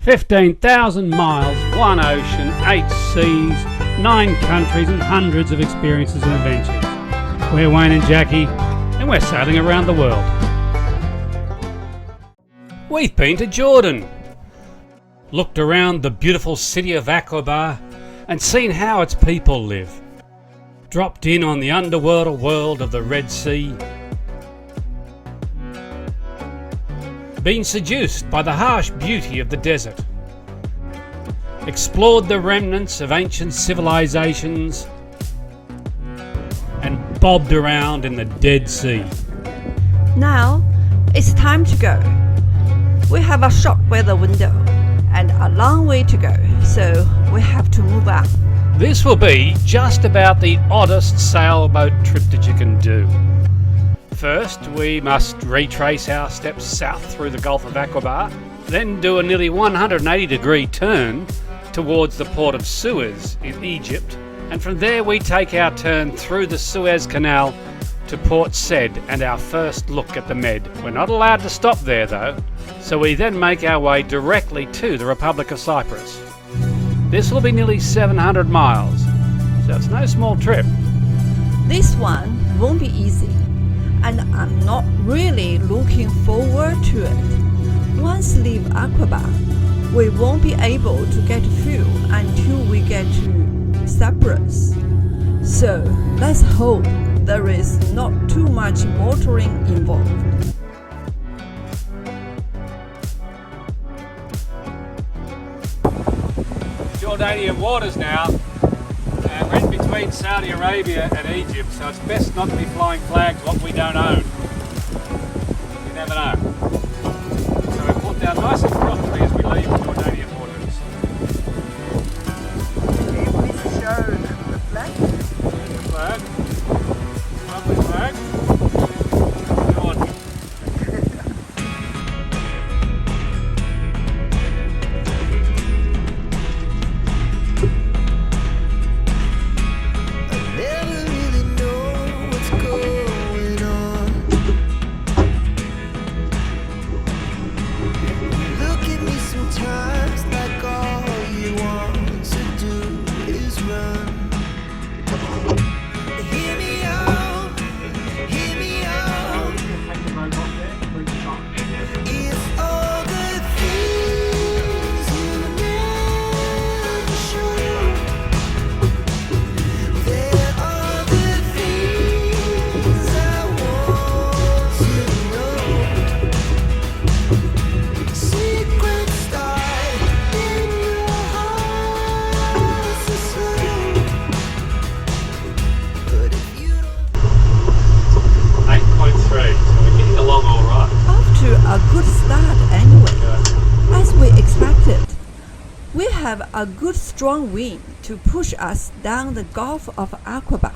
15,000 miles, one ocean, 8 seas, 9 countries and hundreds of experiences and adventures. We're Wayne and Jackie and we're sailing around the world. We've been to Jordan, looked around the beautiful city of Aqaba and seen how its people live. Dropped in on the underworld world of the Red Sea. Been seduced by the harsh beauty of the desert. Explored the remnants of ancient civilizations and bobbed around in the Dead Sea. Now it's time to go. We have a short weather window and a long way to go, so we have to move on. This will be just about the oddest sailboat trip that you can do. First, we must retrace our steps south through the Gulf of Aqaba, then do a nearly 180-degree turn towards the port of Suez in Egypt, and from there we take our turn through the Suez Canal to Port Said and our first look at the Med. We're not allowed to stop there though, so we then make our way directly to the Republic of Cyprus. This will be nearly 700 miles, so it's no small trip. This one won't be easy, and I'm not really looking forward to it. Once leave Aqaba, we won't be able to get fuel until we get to Cyprus. So let's hope there is not too much motoring involved. Jordanian waters now, and we're in between Saudi Arabia and Egypt, so it's best not to be flying flags what we don't own. You never know. So we put down nice and promptly as we leave Jordanian waters. Please show the flag. The flag. Lovely flag. Jordan. A good start anyway. As we expected, we have a good strong wind to push us down the Gulf of Aqaba.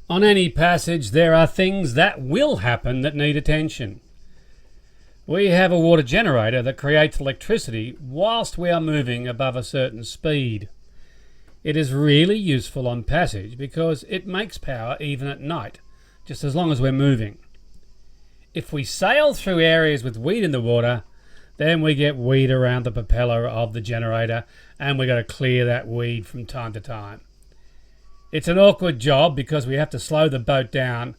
On any passage there are things that will happen that need attention. We have a water generator that creates electricity whilst we are moving above a certain speed. It is really useful on passage because it makes power even at night, just as long as we're moving. If we sail through areas with weed in the water, then we get weed around the propeller of the generator and we've got to clear that weed from time to time. It's an awkward job because we have to slow the boat down,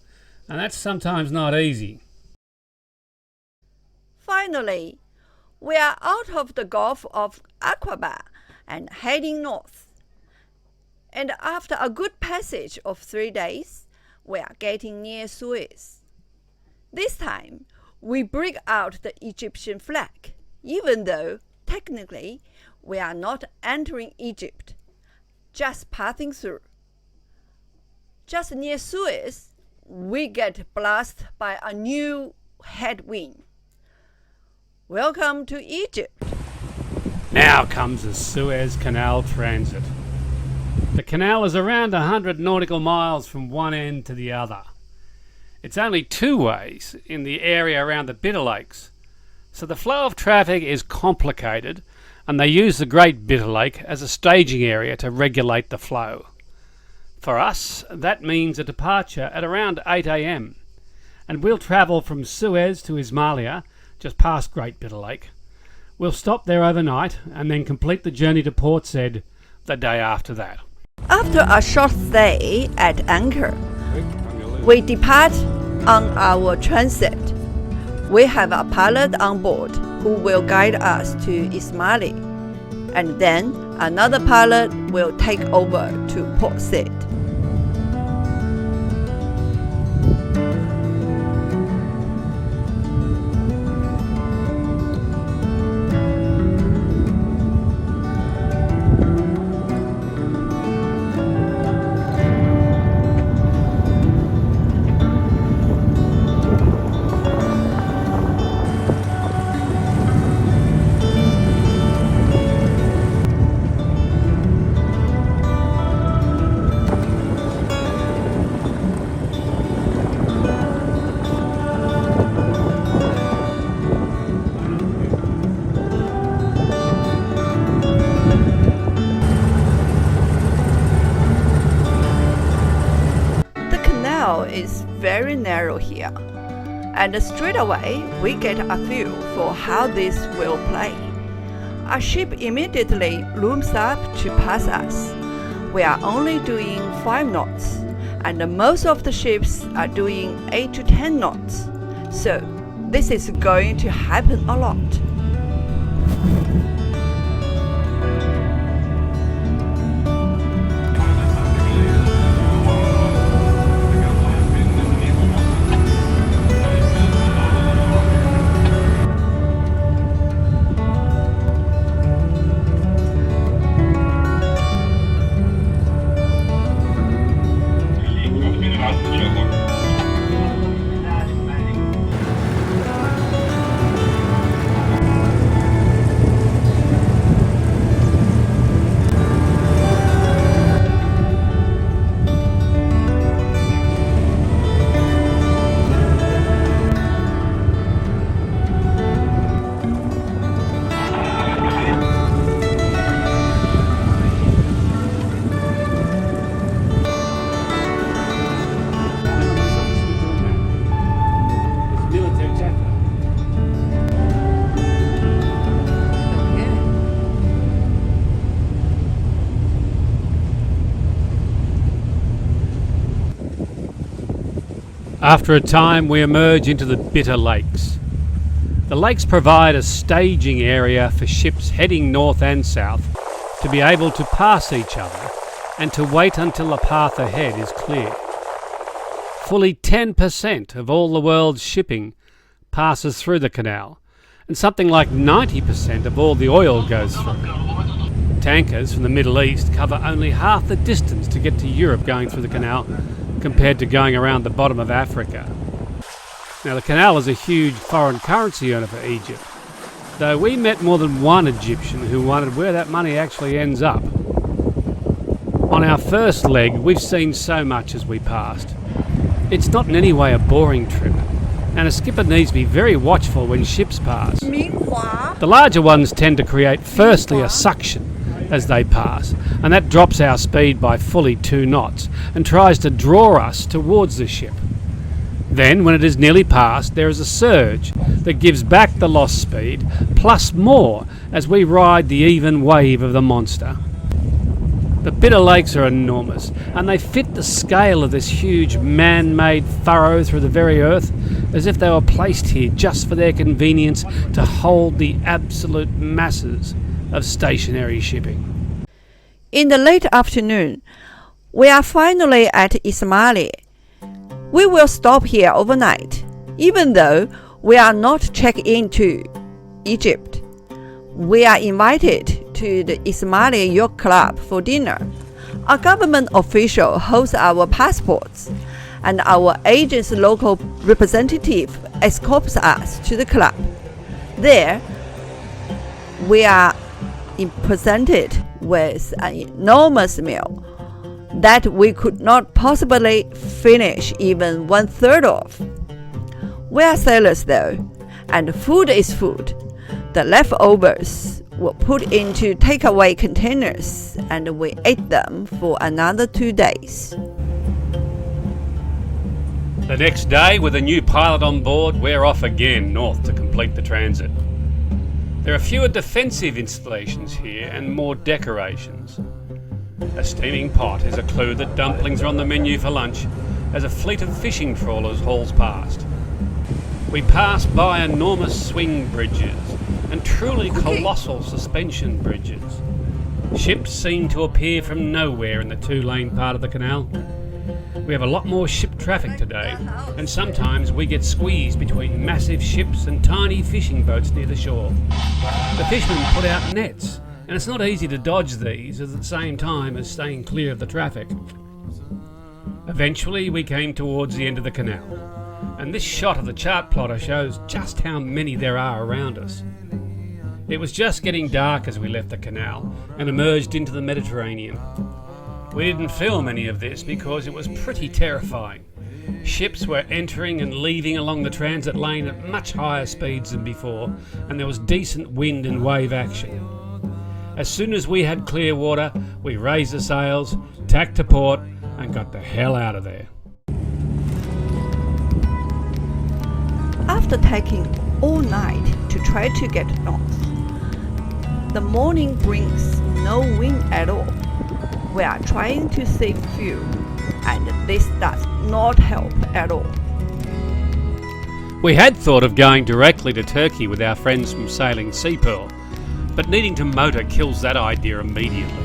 and that's sometimes not easy. Finally, we are out of the Gulf of Aqaba and heading north. And after a good passage of 3 days, we are getting near Suez. This time, we bring out the Egyptian flag, even though, technically, we are not entering Egypt, just passing through. Just near Suez, we get blasted by a new headwind. Welcome to Egypt. Now comes the Suez Canal transit. The canal is around 100 nautical miles from one end to the other. It's only two ways in the area around the Bitter Lakes, so the flow of traffic is complicated, and they use the Great Bitter Lake as a staging area to regulate the flow. For us, that means a departure at around 8 a.m, and we'll travel from Suez to Ismailia, just past Great Bitter Lake. We'll stop there overnight and then complete the journey to Port Said the day after that. After a short stay at anchor, we depart on our transit. We have a pilot on board who will guide us to Ismailia, and then another pilot will take over to Port Said. Is very narrow here, and straight away we get a feel for how this will play. A ship immediately looms up to pass us. We are only doing 5 knots, and most of the ships are doing 8 to 10 knots, so this is going to happen a lot. After a time, we emerge into the Bitter Lakes. The lakes provide a staging area for ships heading north and south to be able to pass each other and to wait until the path ahead is clear. Fully 10% of all the world's shipping passes through the canal, and something like 90% of all the oil goes through. Tankers from the Middle East cover only half the distance to get to Europe going through the canal compared to going around the bottom of Africa. Now, the canal is a huge foreign currency earner for Egypt, though we met more than one Egyptian who wondered where that money actually ends up. On our first leg, we've seen so much as we passed. It's not in any way a boring trip, and a skipper needs to be very watchful when ships pass. The larger ones tend to create firstly a suction as they pass, and that drops our speed by fully 2 knots and tries to draw us towards the ship. Then, when it is nearly past, there is a surge that gives back the lost speed, plus more as we ride the even wave of the monster. The bitter lakes are enormous, and they fit the scale of this huge man-made furrow through the very earth as if they were placed here just for their convenience to hold the absolute masses of stationary shipping. In the late afternoon, we are finally at Ismaili. We will stop here overnight, even though we are not checked into Egypt. We are invited to the Ismaili Yacht Club for dinner. A government official holds our passports, and our agent's local representative escorts us to the club. There, we are presented with an enormous meal that we could not possibly finish even 1/3 of. We are sailors though, and food is food. The leftovers were put into takeaway containers, and we ate them for another 2 days. The next day, with a new pilot on board, we're off again north to complete the transit. There are fewer defensive installations here and more decorations. A steaming pot is a clue that dumplings are on the menu for lunch as a fleet of fishing trawlers hauls past. We pass by enormous swing bridges and truly colossal suspension bridges. Ships seem to appear from nowhere in the 2-lane part of the canal. We have a lot more ship traffic today, and sometimes we get squeezed between massive ships and tiny fishing boats near the shore. The fishermen put out nets, and it's not easy to dodge these at the same time as staying clear of the traffic. Eventually we came towards the end of the canal, and this shot of the chart plotter shows just how many there are around us. It was just getting dark as we left the canal and emerged into the Mediterranean. We didn't film any of this because it was pretty terrifying. Ships were entering and leaving along the transit lane at much higher speeds than before, and there was decent wind and wave action. As soon as we had clear water, we raised the sails, tacked to port, and got the hell out of there. After taking all night to try to get north, the morning brings no wind at all. We are trying to save fuel, and this does not help at all. We had thought of going directly to Turkey with our friends from Sailing Sea Pearl, but needing to motor kills that idea immediately.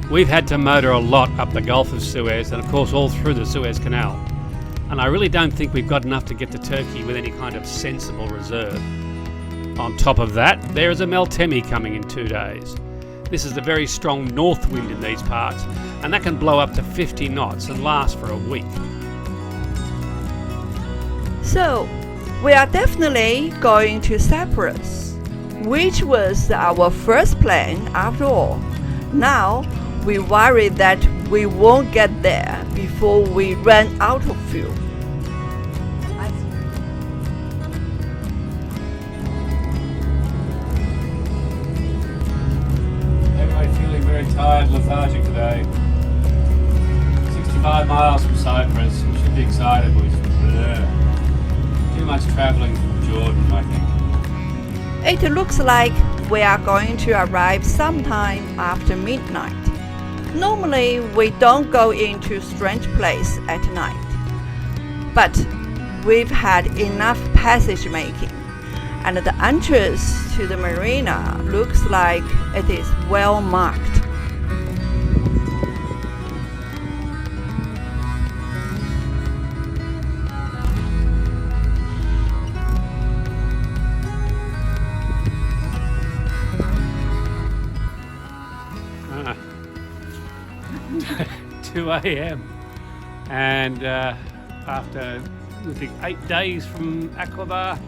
We've had to motor a lot up the Gulf of Suez and of course all through the Suez Canal, and I really don't think we've got enough to get to Turkey with any kind of sensible reserve. On top of that, there is a Meltemi coming in 2 days. This is a very strong north wind in these parts, and that can blow up to 50 knots and last for a week. So, we are definitely going to Cyprus, which was our first plan after all. Now, we worry that we won't get there before we run out of fuel. Tired, lethargic today. 65 miles from Cyprus. We should be excited, boys. Too much travelling from Jordan, I think. It looks like we are going to arrive sometime after midnight. Normally, we don't go into strange place at night, but we've had enough passage making, and the entrance to the marina looks like it is well marked. Ah. 2 a.m. and after I think 8 days from Aqaba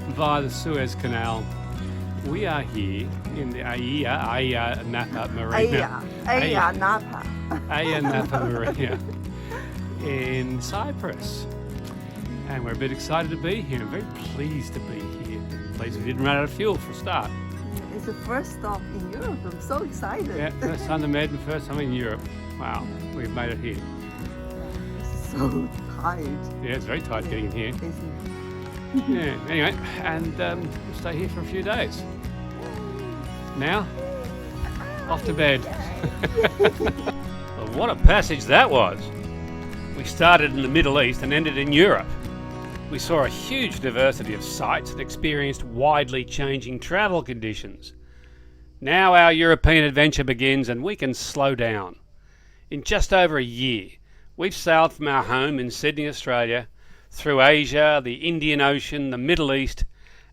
via the Suez Canal, we are here in the Aya Napa Marina. Aya Napa. Aya Napa Marina in Cyprus. And we're a bit excited to be here. I'm very pleased to be here. Pleased we didn't run out of fuel for a start. It's the first stop in Europe. I'm so excited. Yeah, first time the Med and first time in Europe. Wow, we've made it here. So tight. Yeah, it's very tight getting in here. Yeah, anyway, and we'll stay here for a few days. Now, off to bed. Well, what a passage that was. We started in the Middle East and ended in Europe. We saw a huge diversity of sights and experienced widely changing travel conditions. Now our European adventure begins and we can slow down. In just over a year, we've sailed from our home in Sydney, Australia, through Asia, the Indian Ocean, the Middle East,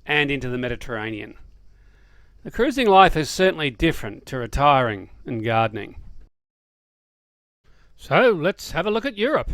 and into the Mediterranean. The cruising life is certainly different to retiring and gardening. So let's have a look at Europe.